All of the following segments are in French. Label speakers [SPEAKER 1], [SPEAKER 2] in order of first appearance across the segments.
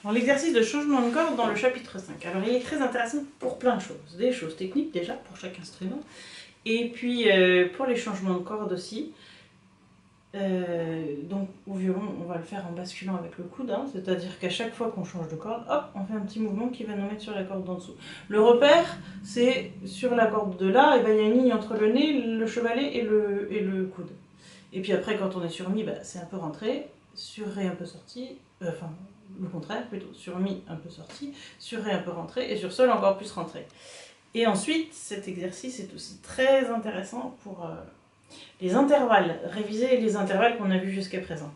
[SPEAKER 1] Alors, l'exercice de changement de corde dans le chapitre 5. Alors, il est très intéressant pour plein de choses. Des choses techniques déjà pour chaque instrument. Et puis pour les changements de corde aussi. Donc au violon, on va le faire en basculant avec le coude. Hein, c'est-à-dire qu'à chaque fois qu'on change de corde, hop, on fait un petit mouvement qui va nous mettre sur la corde d'en dessous. Le repère, c'est sur la corde de là, et ben, il y a une ligne entre le nez, le chevalet et le coude. Et puis après, quand on est sur mi, c'est un peu rentré, sur ré un peu sorti, enfin le contraire plutôt, sur mi un peu sorti, sur ré un peu rentré, et sur sol encore plus rentré. Et ensuite, cet exercice est aussi très intéressant pour les intervalles, réviser les intervalles qu'on a vus jusqu'à présent.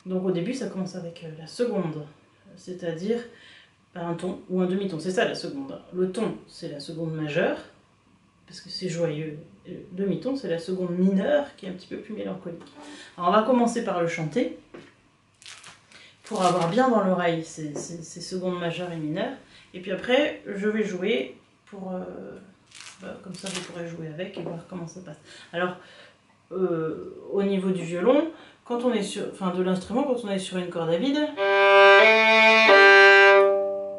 [SPEAKER 1] Donc au début, ça commence avec la seconde, c'est-à-dire un ton ou un demi-ton, c'est ça la seconde. Le ton, c'est la seconde majeure, parce que c'est joyeux. Et le demi-ton, c'est la seconde mineure, qui est un petit peu plus mélancolique. Alors on va commencer par le chanter, pour avoir bien dans l'oreille ces secondes majeures et mineures. Et puis après, je vais jouer pour... comme ça, vous pourrez jouer avec et voir comment ça passe. Alors, au niveau du violon, quand on est sur... Enfin, de l'instrument, quand on est sur une corde à vide,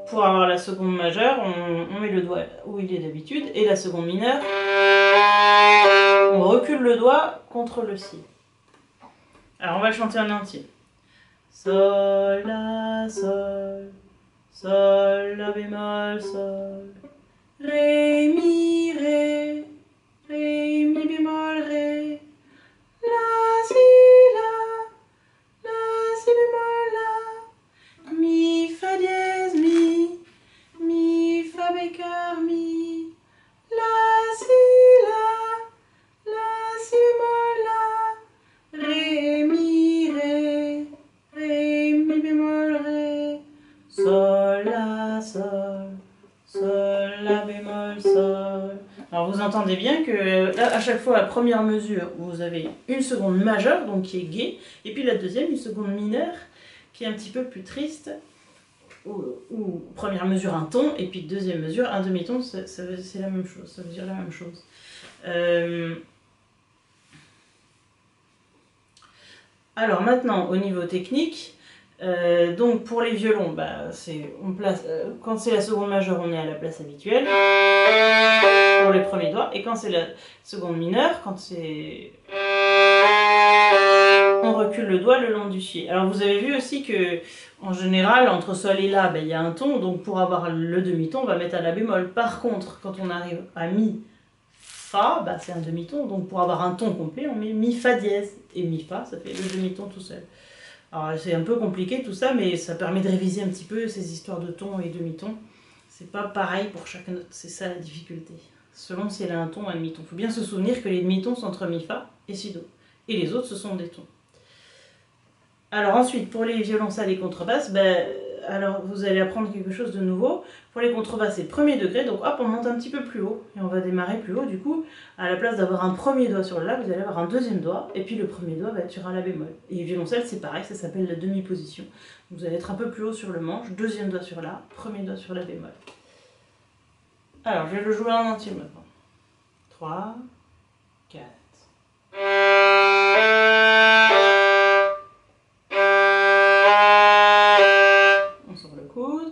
[SPEAKER 1] pour avoir la seconde majeure, on met le doigt où il est d'habitude, et la seconde mineure, on recule le doigt contre le si. Alors, on va le chanter en entier. Sol, la, sol, sol, la bémol, sol, ré, mi, ré, ré, mi bémol, ré, la, si, la, si bémol, la, mi, fa dièse, mi, fa bécœur, mi, la, si bémol, la, ré, mi, ré, ré, mi bémol, ré, sol, la, la bémol, sol. Alors vous entendez bien que là, à chaque fois, la première mesure, vous avez une seconde majeure, donc qui est gaie, et puis la deuxième, une seconde mineure, qui est un petit peu plus triste, ou première mesure, un ton, et puis deuxième mesure, un demi-ton, c'est la même chose, ça veut dire la même chose. Alors maintenant, au niveau technique, donc pour les violons, quand c'est la seconde majeure, on est à la place habituelle pour les premiers doigts, et quand c'est la seconde mineure, on recule le doigt le long du si. Alors vous avez vu aussi que en général, entre sol et la, il y a un ton, donc pour avoir le demi-ton, on va mettre à la bémol. Par contre, quand on arrive à mi, fa, c'est un demi-ton, donc pour avoir un ton complet, on met mi, fa dièse, et mi, fa, ça fait le demi-ton tout seul. Alors c'est un peu compliqué tout ça, mais ça permet de réviser un petit peu ces histoires de ton et demi-ton. C'est pas pareil pour chaque note, c'est ça la difficulté. Selon si elle a un ton ou un demi-ton. Il faut bien se souvenir que les demi-tons sont entre mi, fa et si, do. Et les autres, ce sont des tons. Alors ensuite, pour les violoncelles et contrebasses, alors vous allez apprendre quelque chose de nouveau. Pour les contrebasses, c'est le premier degré, donc hop, on monte un petit peu plus haut. Et on va démarrer plus haut, du coup, à la place d'avoir un premier doigt sur le la, vous allez avoir un deuxième doigt, et puis le premier doigt va être sur un la bémol. Et les violoncelles, c'est pareil, ça s'appelle la demi-position. Vous allez être un peu plus haut sur le manche, deuxième doigt sur la, premier doigt sur la bémol. Alors, je vais le jouer en entier maintenant. 3, 4... On sort le coude.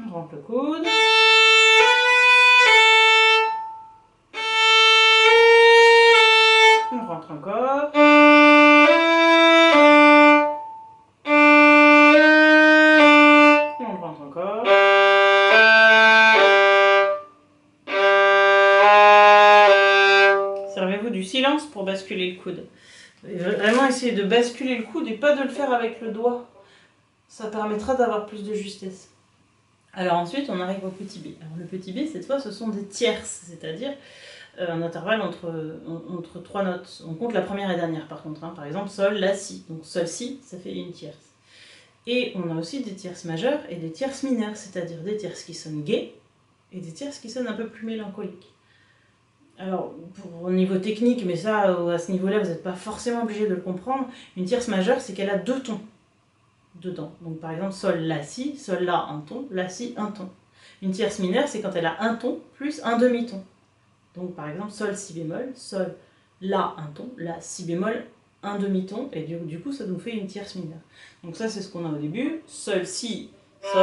[SPEAKER 1] On rentre le coude. On rentre encore. On rentre encore. Servez-vous du silence pour basculer le coude. Vraiment essayer de basculer le coude et pas de le faire avec le doigt. Ça permettra d'avoir plus de justesse. Alors ensuite, on arrive au petit B. Alors le petit B, cette fois, ce sont des tierces, c'est-à-dire un intervalle entre trois notes. On compte la première et dernière par contre. Par exemple, sol, la, si. Donc sol, si, ça fait une tierce. Et on a aussi des tierces majeures et des tierces mineures, c'est-à-dire des tierces qui sonnent gaies et des tierces qui sonnent un peu plus mélancoliques. Alors, au niveau technique, mais ça, à ce niveau-là, vous n'êtes pas forcément obligé de le comprendre, une tierce majeure, c'est qu'elle a 2 tons dedans. Donc par exemple, sol, la, si, sol, la, un ton, la, si, un ton. Une tierce mineure, c'est quand elle a un ton plus un demi-ton. Donc par exemple, sol, si bémol, sol, la, un ton, la, si bémol, un demi-ton, et du coup, ça nous fait une tierce mineure. Donc ça, c'est ce qu'on a au début. Sol, si, sol,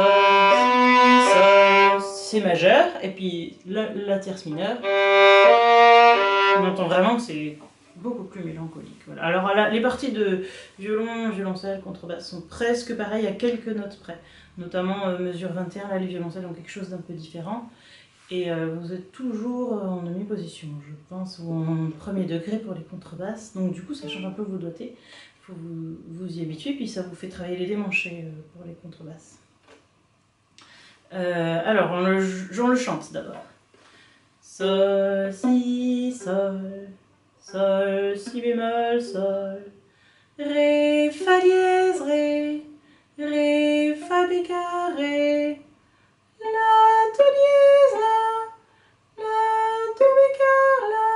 [SPEAKER 1] c'est majeur, et puis la tierce mineure, on entend vraiment que c'est beaucoup plus mélancolique. Voilà. Alors là, les parties de violon, violoncelle, contrebasse sont presque pareilles à quelques notes près. Notamment mesure 21, là les violoncelles ont quelque chose d'un peu différent. Et vous êtes toujours en demi-position, je pense, ou en premier degré pour les contrebasses. Donc du coup, ça change un peu vos doigtés. Il faut vous y habituer, puis ça vous fait travailler les démanchés pour les contrebasses. Alors, on le chante d'abord. Sol, si, sol, sol, si bémol, sol, ré, fa dièse, ré, fa béca, ré, la, do dièse, la, do béca, la,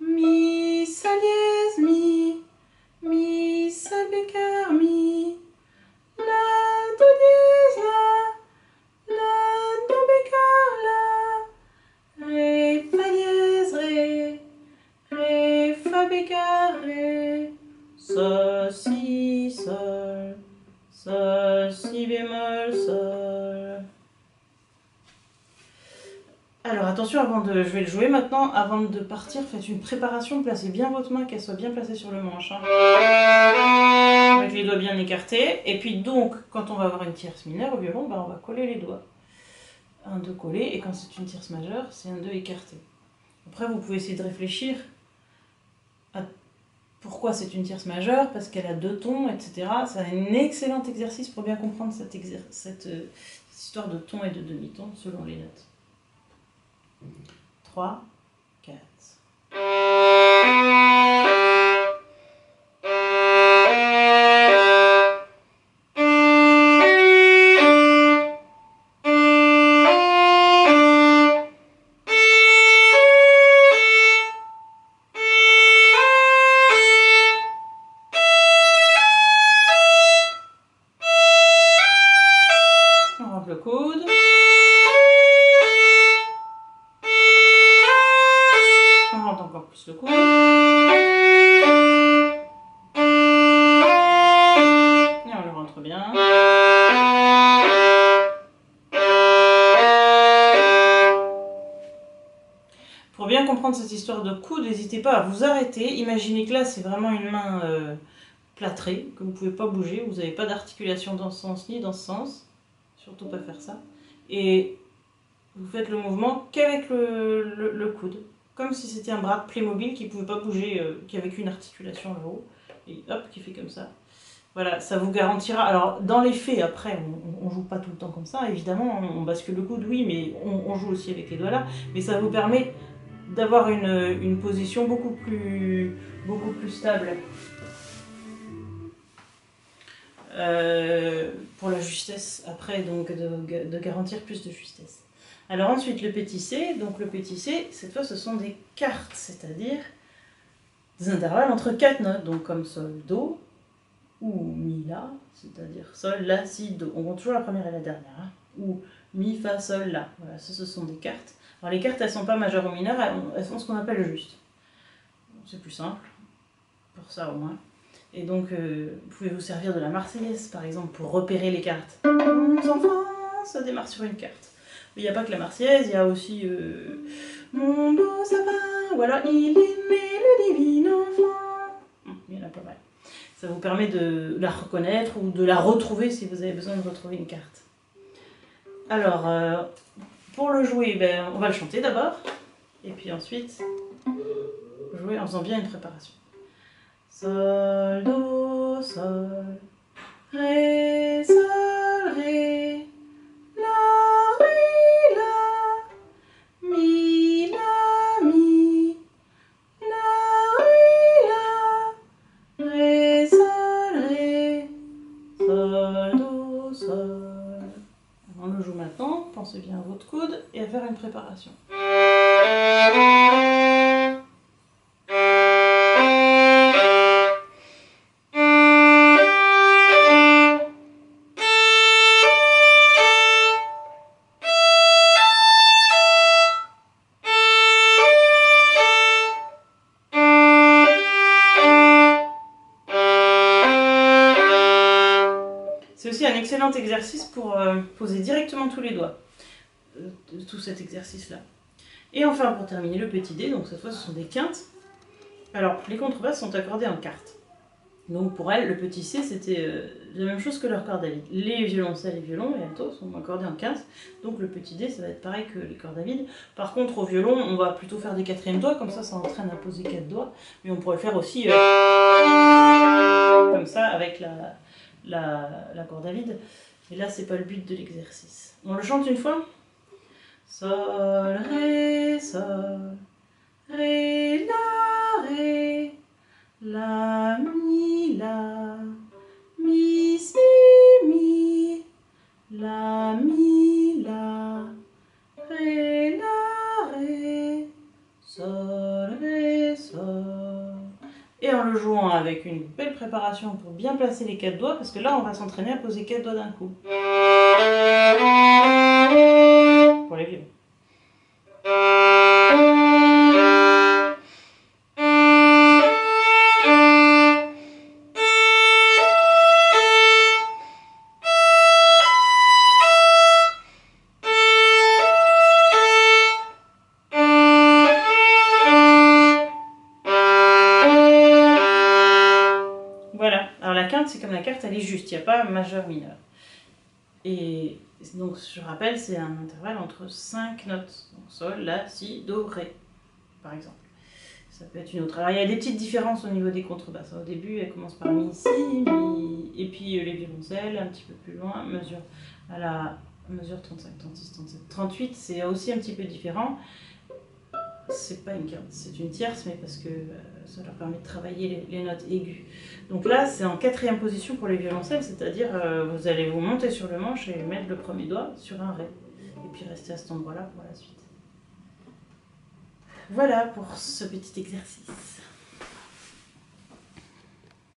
[SPEAKER 1] mi, sa dièse, mi, sa béca, mi, la, do dièse, la, do béca, la, ré, fa dièse, ré, fa béca, ré, sol, si, si bémol, sol. Alors attention, je vais le jouer maintenant, avant de partir, faites une préparation, placez bien votre main, qu'elle soit bien placée sur le manche. Hein. Avec les doigts bien écartés. Et puis donc, quand on va avoir une tierce mineure au violon, on va coller les doigts. Un, deux collé, et quand c'est une tierce majeure, c'est un, deux écarté. Après, vous pouvez essayer de réfléchir à pourquoi c'est une tierce majeure, parce qu'elle a 2 tons, etc. C'est un excellent exercice pour bien comprendre cette histoire de ton et de demi-ton selon les notes. 3, 4. On rentre le coude. On rentre encore plus le coude. Et on le rentre bien. Pour bien comprendre cette histoire de coude, n'hésitez pas à vous arrêter. Imaginez que là, c'est vraiment une main plâtrée, que vous ne pouvez pas bouger. Vous n'avez pas d'articulation dans ce sens ni dans ce sens. Surtout pas faire ça. Et vous faites le mouvement qu'avec le coude. Comme si c'était un bras de Playmobil qui ne pouvait pas bouger, qui avait qu'une articulation là-haut. Et hop, qui fait comme ça. Voilà, ça vous garantira. Alors, dans les faits, après, on ne joue pas tout le temps comme ça, évidemment. On bascule le coude, oui, mais on joue aussi avec les doigts là. Mais ça vous permet d'avoir une position beaucoup plus stable. Pour la justesse, après, donc de garantir plus de justesse. Alors ensuite, le petit C. Donc le petit C, cette fois, ce sont des quartes, c'est-à-dire des intervalles entre 4 notes, donc comme sol, do, ou mi, la, c'est-à-dire sol, la, si, do. On compte toujours la première et la dernière, hein. Ou mi, fa, sol, la. Voilà, ça, ce sont des quartes. Alors les cartes, elles ne sont pas majeures ou mineures, elles sont ce qu'on appelle juste. C'est plus simple, pour ça au moins. Et donc, vous pouvez vous servir de la Marseillaise, par exemple, pour repérer les cartes. Mon enfant, ça démarre sur une carte. Il n'y a pas que la Marseillaise, il y a aussi mon beau sapin, voilà, il est né le divin enfant. Il y en a pas mal. Ça vous permet de la reconnaître ou de la retrouver si vous avez besoin de retrouver une carte. Alors, pour le jouer, on va le chanter d'abord, et puis ensuite, jouer en faisant bien une préparation. Sol, do, sol, ré, sol, ré, la, ré, la, mi, la, mi, la, ré, la, ré, sol, do, sol. On le joue maintenant, pensez bien à votre coude et à faire une préparation. C'est aussi un excellent exercice pour poser directement tous les doigts. Tout cet exercice-là. Et enfin, pour terminer, le petit dé. Donc cette fois, ce sont des quintes. Alors, les contrebasses sont accordées en quartes. Donc pour elle, le petit C, c'était la même chose que leur corde à vide. Les violoncelles et violons et altos sont accordés en quintes. Donc le petit D, ça va être pareil que les cordes à vide. Par contre, au violon, on va plutôt faire des quatrièmes doigts, comme ça entraîne à poser 4 doigts. Mais on pourrait le faire aussi comme ça, avec la corde à vide. Et là, c'est pas le but de l'exercice. On le chante une fois. Sol, ré, la, ré. La, mi, si, mi, la, mi, la, ré, sol, ré, sol. Et en le jouant avec une belle préparation pour bien placer les 4 doigts, parce que là on va s'entraîner à poser 4 doigts d'un coup. Pour les violons. Voilà, alors la quinte c'est comme la carte, elle est juste, il n'y a pas majeur mineur. Et donc je rappelle, c'est un intervalle entre 5 notes, donc sol, la, si, do, ré, par exemple. Ça peut être une autre. Alors il y a des petites différences au niveau des contrebasses. Au début, elle commence par mi, si, mi, et puis les violoncelles, un petit peu plus loin, mesure à la mesure 35, 36, 37, 38, c'est aussi un petit peu différent. C'est pas une quinte, c'est une tierce, mais parce que ça leur permet de travailler les notes aiguës. Donc là, c'est en quatrième position pour les violoncelles, c'est-à-dire vous allez vous monter sur le manche et mettre le premier doigt sur un ré. Et puis rester à cet endroit-là pour la suite. Voilà pour ce petit exercice.